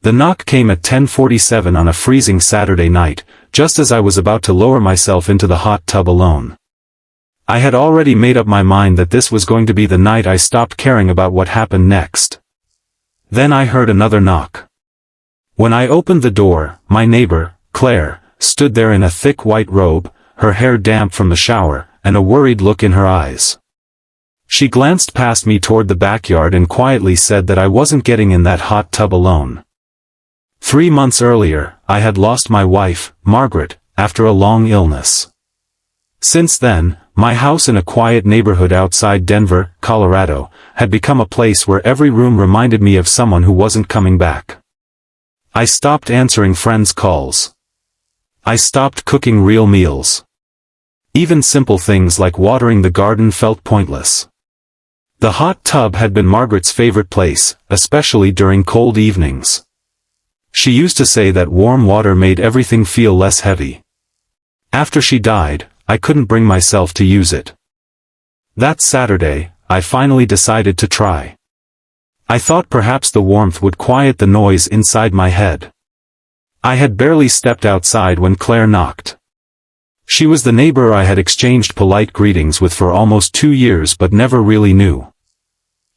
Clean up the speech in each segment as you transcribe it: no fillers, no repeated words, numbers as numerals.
The knock came at 10:47 on a freezing Saturday night, just as I was about to lower myself into the hot tub alone. I had already made up my mind that this was going to be the night I stopped caring about what happened next. Then I heard another knock. When I opened the door, my neighbor, Claire, stood there in a thick white robe, her hair damp from the shower, and a worried look in her eyes. She glanced past me toward the backyard and quietly said that I wasn't getting in that hot tub alone. 3 months earlier, I had lost my wife, Margaret, after a long illness. Since then, my house in a quiet neighborhood outside Denver, Colorado, had become a place where every room reminded me of someone who wasn't coming back. I stopped answering friends' calls. I stopped cooking real meals. Even simple things like watering the garden felt pointless. The hot tub had been Margaret's favorite place, especially during cold evenings. She used to say that warm water made everything feel less heavy. After she died, I couldn't bring myself to use it. That Saturday, I finally decided to try. I thought perhaps the warmth would quiet the noise inside my head. I had barely stepped outside when Claire knocked. She was the neighbor I had exchanged polite greetings with for almost 2 years but never really knew.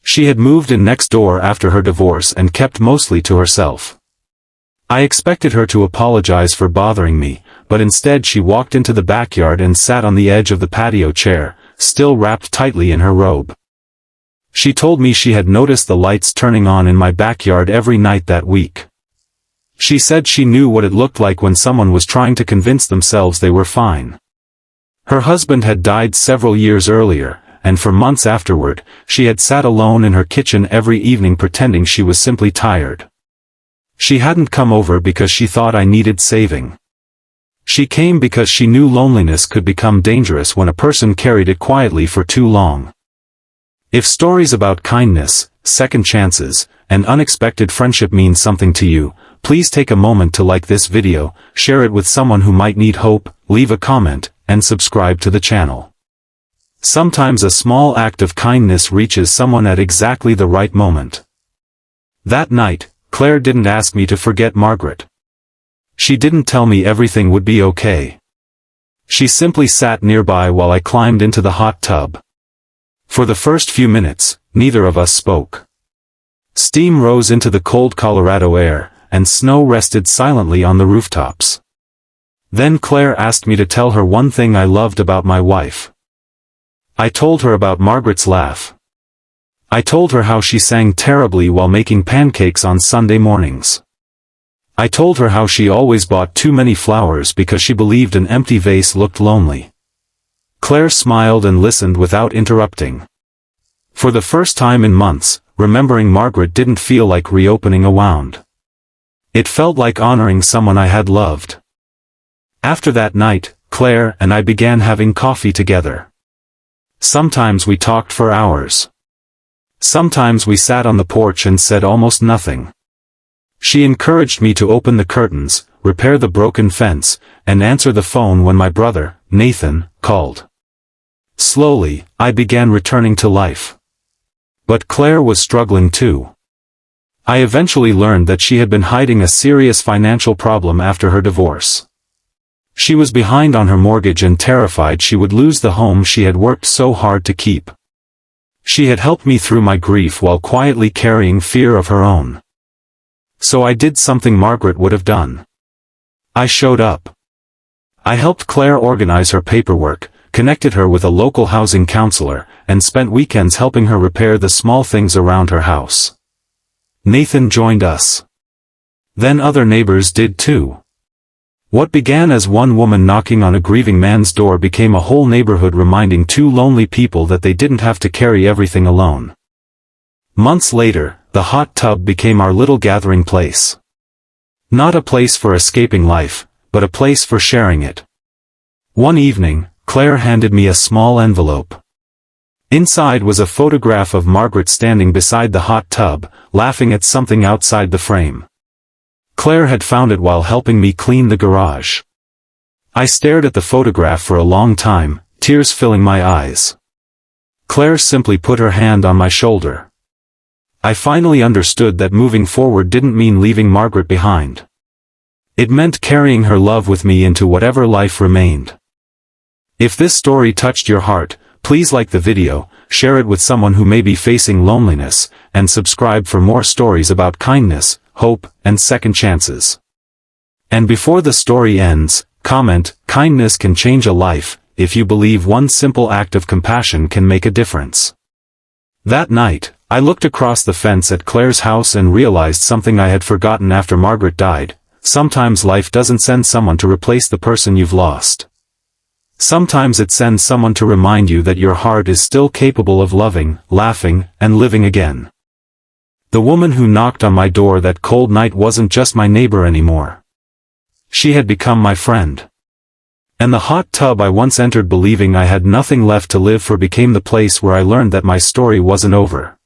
She had moved in next door after her divorce and kept mostly to herself. I expected her to apologize for bothering me, but instead she walked into the backyard and sat on the edge of the patio chair, still wrapped tightly in her robe. She told me she had noticed the lights turning on in my backyard every night that week. She said she knew what it looked like when someone was trying to convince themselves they were fine. Her husband had died several years earlier, and for months afterward, she had sat alone in her kitchen every evening pretending she was simply tired. She hadn't come over because she thought I needed saving. She came because she knew loneliness could become dangerous when a person carried it quietly for too long. If stories about kindness, second chances, and unexpected friendship mean something to you, please take a moment to like this video, share it with someone who might need hope, leave a comment, and subscribe to the channel. Sometimes a small act of kindness reaches someone at exactly the right moment. That night, Claire didn't ask me to forget Margaret. She didn't tell me everything would be okay. She simply sat nearby while I climbed into the hot tub. For the first few minutes, neither of us spoke. Steam rose into the cold Colorado air, and snow rested silently on the rooftops. Then Claire asked me to tell her one thing I loved about my wife. I told her about Margaret's laugh. I told her how she sang terribly while making pancakes on Sunday mornings. I told her how she always bought too many flowers because she believed an empty vase looked lonely. Claire smiled and listened without interrupting. For the first time in months, remembering Margaret didn't feel like reopening a wound. It felt like honoring someone I had loved. After that night, Claire and I began having coffee together. Sometimes we talked for hours. Sometimes we sat on the porch and said almost nothing. She encouraged me to open the curtains, repair the broken fence, and answer the phone when my brother, Nathan, called. Slowly, I began returning to life. But Claire was struggling too. I eventually learned that she had been hiding a serious financial problem after her divorce. She was behind on her mortgage and terrified she would lose the home she had worked so hard to keep. She had helped me through my grief while quietly carrying fear of her own. So I did something Margaret would have done. I showed up. I helped Claire organize her paperwork, connected her with a local housing counselor, and spent weekends helping her repair the small things around her house. Nathan joined us. Then other neighbors did too. What began as one woman knocking on a grieving man's door became a whole neighborhood reminding two lonely people that they didn't have to carry everything alone. Months later, the hot tub became our little gathering place. Not a place for escaping life, but a place for sharing it. One evening, Claire handed me a small envelope. Inside was a photograph of Margaret standing beside the hot tub, laughing at something outside the frame. Claire had found it while helping me clean the garage. I stared at the photograph for a long time, tears filling my eyes. Claire simply put her hand on my shoulder. I finally understood that moving forward didn't mean leaving Margaret behind. It meant carrying her love with me into whatever life remained. If this story touched your heart, please like the video, share it with someone who may be facing loneliness, and subscribe for more stories about kindness, hope, and second chances. And before the story ends, comment, "Kindness can change a life," if you believe one simple act of compassion can make a difference. That night, I looked across the fence at Claire's house and realized something I had forgotten after Margaret died. Sometimes life doesn't send someone to replace the person you've lost. Sometimes it sends someone to remind you that your heart is still capable of loving, laughing, and living again. The woman who knocked on my door that cold night wasn't just my neighbor anymore. She had become my friend. And the hot tub I once entered believing I had nothing left to live for became the place where I learned that my story wasn't over.